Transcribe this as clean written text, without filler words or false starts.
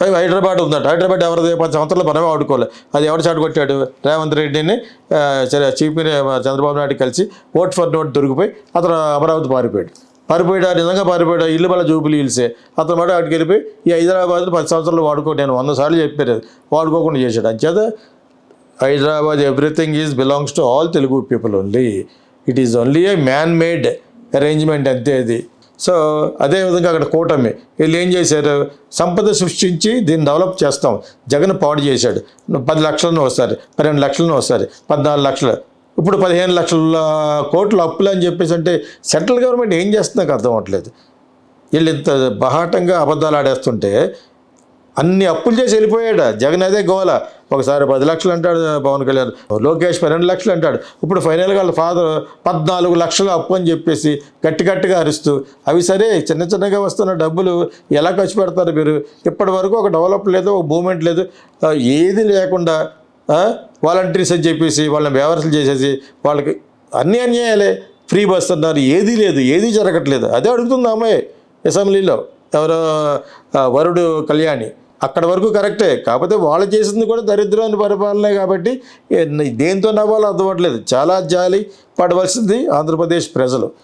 హైదరాబాద్ ఉందట. హైదరాబాద్ ఎవరిది 10 సంవత్సరాలు మనమే వాడుకోవాలి. అది ఎవరు చాటుకొట్టాడు? రేవంత్ రెడ్డిని చీఫ్ చంద్రబాబు నాయుడు కలిసి ఓట్ ఫర్ నోట్ దొరికిపోయి అతను అమరావతి పారిపోయాడు. నిజంగా పారిపోయాడు. ఇల్లు మళ్ళీ జూబిలీ హిల్సే. అతను మాట అక్కడికి వెళ్ళిపోయి ఈ హైదరాబాద్లో 10 సంవత్సరాలు నేను 100 సార్లు చెప్పాను, వాడుకోకుండా చేశాడు. అంచేత Hyderabad everything belongs to all Telugu people only. It is only A man made arrangement అంతే అది. సో అదేవిధంగా అక్కడ కూటమి వీళ్ళు ఏం చేశారు? సంపద సృష్టించి దీన్ని డెవలప్ చేస్తాం. జగన్ పాడు చేశాడు. 10 లక్షలను వస్తారు, 12 లక్షలను వస్తారు, 14 లక్షలు, ఇప్పుడు 15 లక్షల కోట్ల అప్పులు అని చెప్పేసి. అంటే సెంట్రల్ గవర్నమెంట్ ఏం చేస్తుందో నాకు అర్థం అవ్వట్లేదు. వీళ్ళు ఇంత బహాటంగా అబద్ధాలు ఆడేస్తుంటే అన్ని అప్పులు చేసి వెళ్ళిపోయాడు జగన్. అదే గోల. ఒకసారి 10 లక్షలు అంటాడు పవన్ కళ్యాణ్, లోకేష్ 12 లక్షలు అంటాడు. ఇప్పుడు ఫైనల్గా వాళ్ళ ఫాదర్ 14 లక్షలు అప్పు అని చెప్పేసి గట్టిగా అరుస్తూ, అవి సరే చిన్నగా వస్తున్న డబ్బులు ఎలా ఖర్చు పెడతారు మీరు? ఇప్పటి వరకు ఒక డెవలప్ లేదు, ఒక మూమెంట్ లేదు, ఏది లేకుండా వాలంటీర్స్ అని చెప్పేసి వాళ్ళని వ్యవస్థలు చేసేసి వాళ్ళకి అన్ని అన్యాయాలే. ఫ్రీ బస్ అన్నారు, ఏదీ లేదు, ఏదీ జరగట్లేదు. అదే అడుగుతుంది అమ్మాయి అసెంబ్లీలో, ఎవరో వరుడు కళ్యాణి. అక్కడ వరకు కరెక్టే, కాకపోతే వాళ్ళు చేసింది కూడా దరిద్రాన్ని పరిపాలనే. కాబట్టి దేంతో నవ్వాలో అర్థమవట్లేదు. చాలా జాలి పడవలసింది ఆంధ్రప్రదేశ్ ప్రజలు.